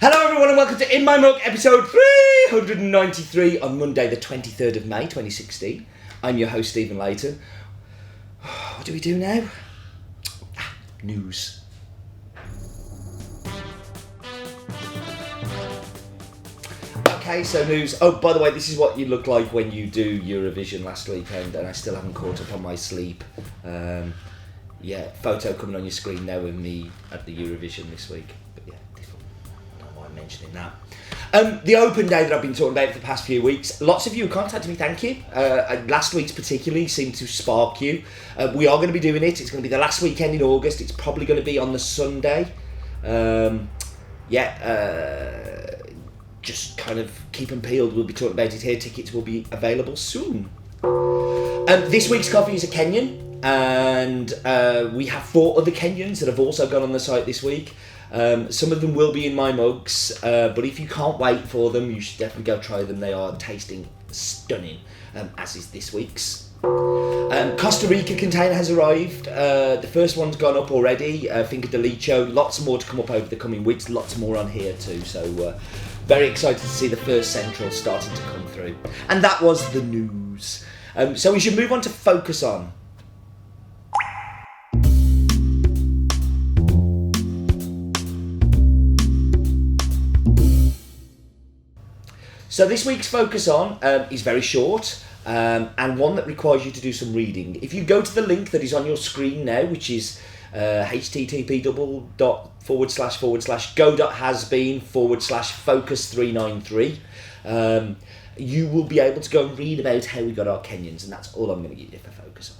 Hello everyone and welcome to In My Mug episode 393 on Monday the 23rd of May 2016. I'm your host Stephen Layton. What do we do now? News. Okay, so news. Oh, by the way, this is what you look like when you do Eurovision last weekend and I still haven't caught up on my sleep. Photo coming on your screen now of me at the Eurovision this week. But yeah, I don't know why I'm mentioning that. The open day that I've been talking about for the past few weeks, lots of you have contacted me, thank you. Last week's particularly seemed to spark you. We are going to be doing it. It's going to be the last weekend in August. It's probably going to be on the Sunday. Just kind of keep them peeled. We'll be talking about it here. Tickets will be available soon. This week's coffee is a Kenyan. And we have 4 other Kenyans that have also gone on the site this week. Some of them will be in my mugs, but if you can't wait for them, you should definitely go try them. They are tasting stunning, as is this week's. Costa Rica container has arrived. The first one's gone up already, Finca de Licho. Lots more to come up over the coming weeks, lots more on here too. So very excited to see the first central starting to come through. And that was the news. So we should move on to focus on. So this week's focus on is very short and one that requires you to do some reading. If you go to the link that is on your screen now, which is http://go.hasbeen/focus393, you will be able to go and read about how we got our Kenyans, and that's all I'm going to give you for focus on.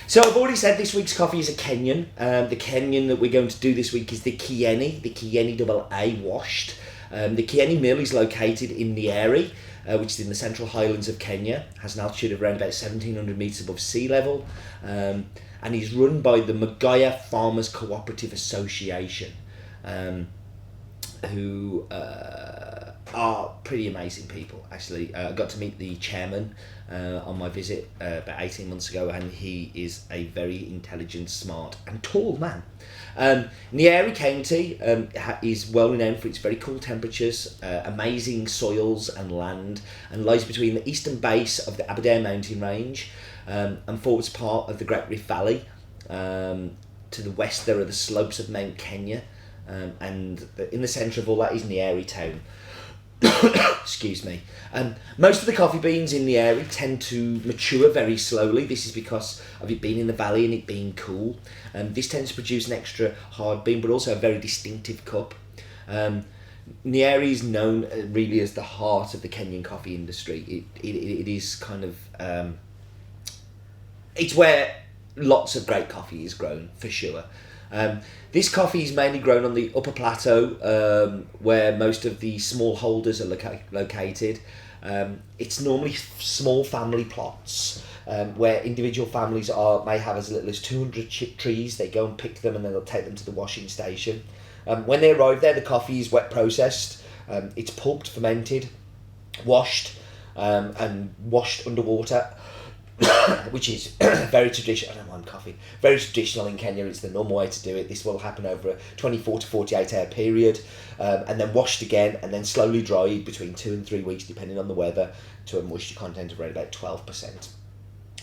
So I've already said this week's coffee is a Kenyan. The Kenyan that we're going to do this week is the Kieni double A washed. The Kieni mill is located in Nyeri, which is in the central highlands of Kenya, has an altitude of around about 1,700 metres above sea level, and is run by the Magaya Farmers Cooperative Association, who are pretty amazing people, actually. I got to meet the chairman on my visit about 18 months ago, and he is a very intelligent, smart and tall man. Nyeri County is well renowned for its very cool temperatures, amazing soils and land, and lies between the eastern base of the Aberdare mountain range and forwards part of the Great Rift Valley. To the west there are the slopes of Mount Kenya, and in the centre of all that is Nyeri town. Excuse me. Most of the coffee beans in the area tend to mature very slowly. This is because of it being in the valley and it being cool. This tends to produce an extra hard bean, but also a very distinctive cup. Nyeri is known really as the heart of the Kenyan coffee industry. It is kind of it's where lots of great coffee is grown, for sure. This coffee is mainly grown on the upper plateau, where most of the small holders are located. It's normally small family plots, where individual families may have as little as 200 trees. They go and pick them and then they'll take them to the washing station. When they arrive there, the coffee is wet processed. It's pulped, fermented, washed, and washed underwater. Which is very traditional. I don't mind coffee. Very traditional in Kenya. It's the normal way to do it. This will happen over a 24 to 48 hour period, and then washed again, and then slowly dried between 2 and 3 weeks, depending on the weather, to a moisture content of around about 12%.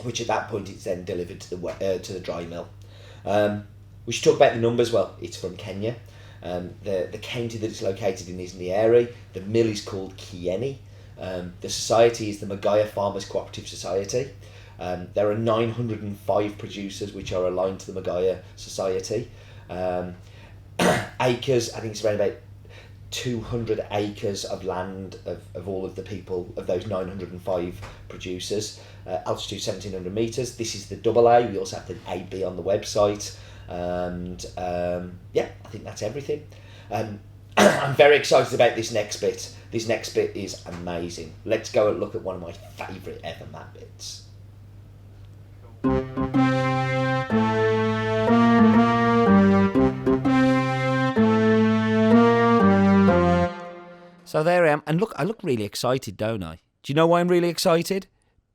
Which at that point it's then delivered to the dry mill. We should talk about the numbers. Well, it's from Kenya. The county that it's located in is Nyeri. The mill is called Kieni. The society is the Magaya Farmers Cooperative Society. There are 905 producers which are aligned to the Magaya Society. Acres, I think it's around about 200 acres of land of all of the people, of those 905 producers. Altitude 1,700 metres. This is the double A. We also have the AB on the website. And I think that's everything. I'm very excited about this next bit. This next bit is amazing. Let's go and look at one of my favourite ever map bits. So there I am, and look, I look really excited, don't I? Do you know why I'm really excited?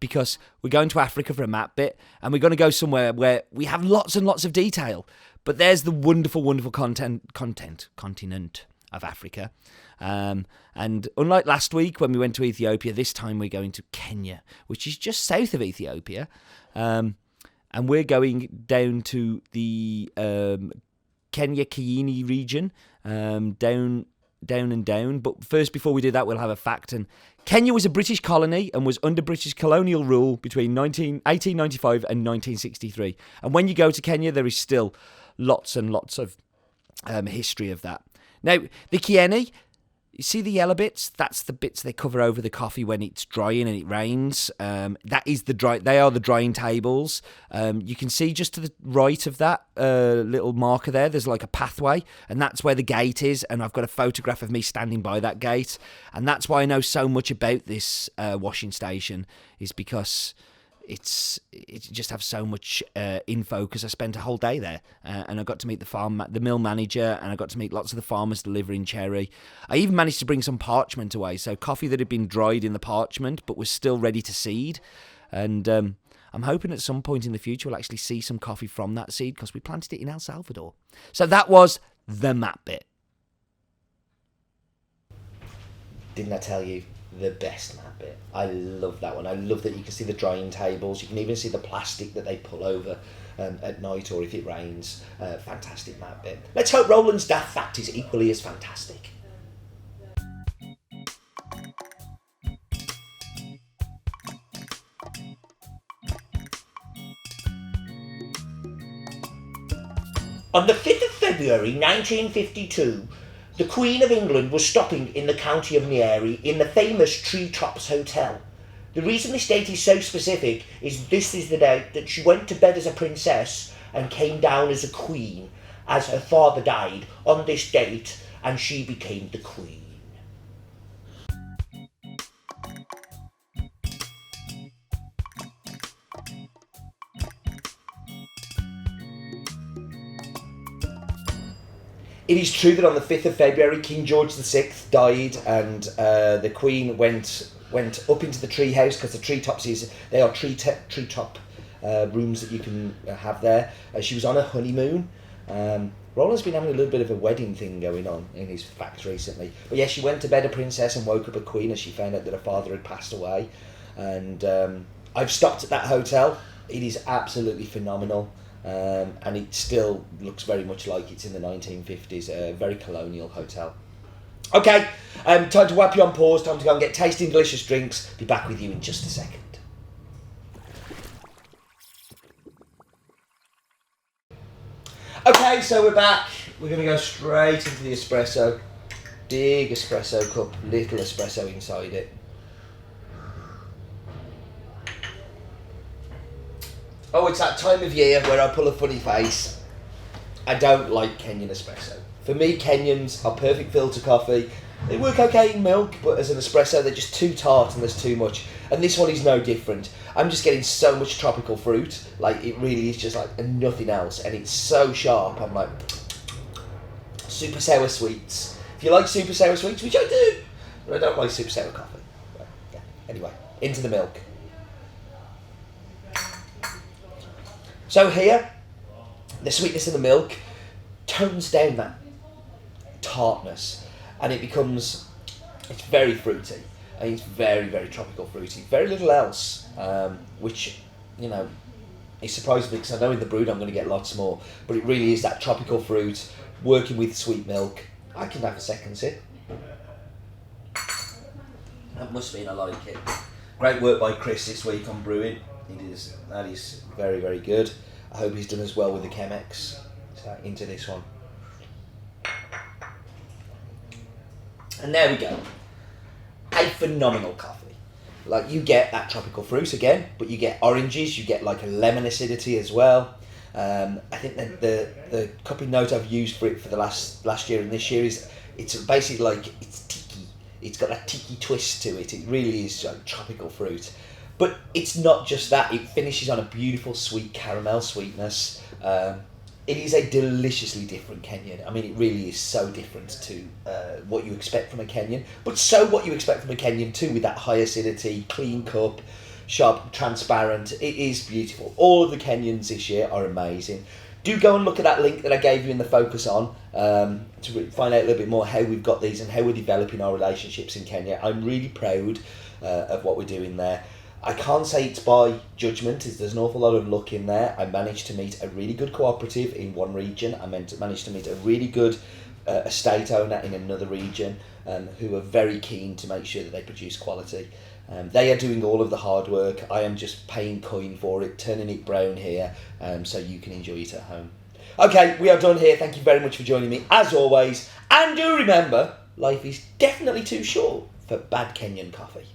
because we're going to Africa for a map bit, and we're going to go somewhere where we have lots and lots of detail. But there's the wonderful, wonderful continent of Africa. And unlike last week when we went to Ethiopia, this time we're going to Kenya, which is just south of Ethiopia. And we're going down to the Kenya Kieni region, down. But first, before we do that, we'll have a fact. And Kenya was a British colony and was under British colonial rule between 1895 and 1963. And when you go to Kenya, there is still lots and lots of history of that. Now, the Kieni, you see the yellow bits? That's the bits they cover over the coffee when it's drying and it rains. That is they are the drying tables. You can see just to the right of that little marker there's like a pathway, and that's where the gate is. And I've got a photograph of me standing by that gate. And that's why I know so much about this washing station, is because it just have so much info, because I spent a whole day there, and I got to meet the mill manager, and I got to meet lots of the farmers delivering cherry. I even managed to bring some parchment away, so coffee that had been dried in the parchment but was still ready to seed. And I'm hoping at some point in the future we'll actually see some coffee from that seed, because we planted it in El Salvador. So that was the map bit. Didn't I tell you? The best map bit. I love that one. I love that you can see the drying tables. You can even see the plastic that they pull over at night, or if it rains. Fantastic map bit. Let's hope Roland's daft fact is equally as fantastic. On the 5th of February 1952, the Queen of England was stopping in the county of Niari in the famous Tree Tops Hotel. The reason this date is so specific is this is the date that she went to bed as a princess and came down as a queen, as her father died on this date and she became the queen. It is true that on the 5th of February, King George VI died, and the Queen went up into the tree house, because the treetops they are treetop rooms that you can have there. She was on a honeymoon. Roland's been having a little bit of a wedding thing going on in his fact recently. But yeah, she went to bed a princess and woke up a queen as she found out that her father had passed away. And I've stopped at that hotel. It is absolutely phenomenal. And it still looks very much like it's in the 1950s, a very colonial hotel. Okay, time to whap you on pause, time to go and get tasting delicious drinks. Be back with you in just a second. Okay, so we're back. We're going to go straight into the espresso. Big espresso cup, little espresso inside it. Oh, it's that time of year where I pull a funny face. I don't like Kenyan espresso. For me, Kenyans are perfect filter coffee. They work okay in milk, but as an espresso, they're just too tart and there's too much. And this one is no different. I'm just getting so much tropical fruit. Like, it really is just like nothing else. And it's so sharp. I'm like, super sour sweets. If you like super sour sweets, which I do, but I don't like super sour coffee. But, yeah. Anyway, into the milk. So here, the sweetness of the milk tones down that tartness, and it's very fruity, and it's very, very tropical fruity. Very little else, which, is surprising me, because I know in the brood I'm going to get lots more, but it really is that tropical fruit, working with sweet milk. I can have a second sip. That must mean I like it. Great work by Chris this week on brewing. That is very, very good. I hope he's done as well with the Chemex. So into this one. And there we go. A phenomenal coffee. Like, you get that tropical fruit again, but you get oranges, you get like a lemon acidity as well. I think that the cupping note I've used for it for the last year and this year is, it's basically like, it's tiki. It's got that tiki twist to it. It really is like tropical fruit. But it's not just that, it finishes on a beautiful sweet caramel sweetness. It is a deliciously different Kenyan. I mean, it really is so different to what you expect from a Kenyan, but so what you expect from a Kenyan too, with that high acidity, clean cup, shop, transparent. It is beautiful. All of the Kenyans this year are amazing. Do go and look at that link that I gave you in the Focus On to find out a little bit more how we've got these and how we're developing our relationships in Kenya. I'm really proud of what we're doing there. I can't say it's by judgment, as there's an awful lot of luck in there. I managed to meet a really good cooperative in one region. I managed to meet a really good estate owner in another region who are very keen to make sure that they produce quality. They are doing all of the hard work. I am just paying coin for it, turning it brown here, so you can enjoy it at home. Okay, we are done here. Thank you very much for joining me, as always. And do remember, life is definitely too short for bad Kenyan coffee.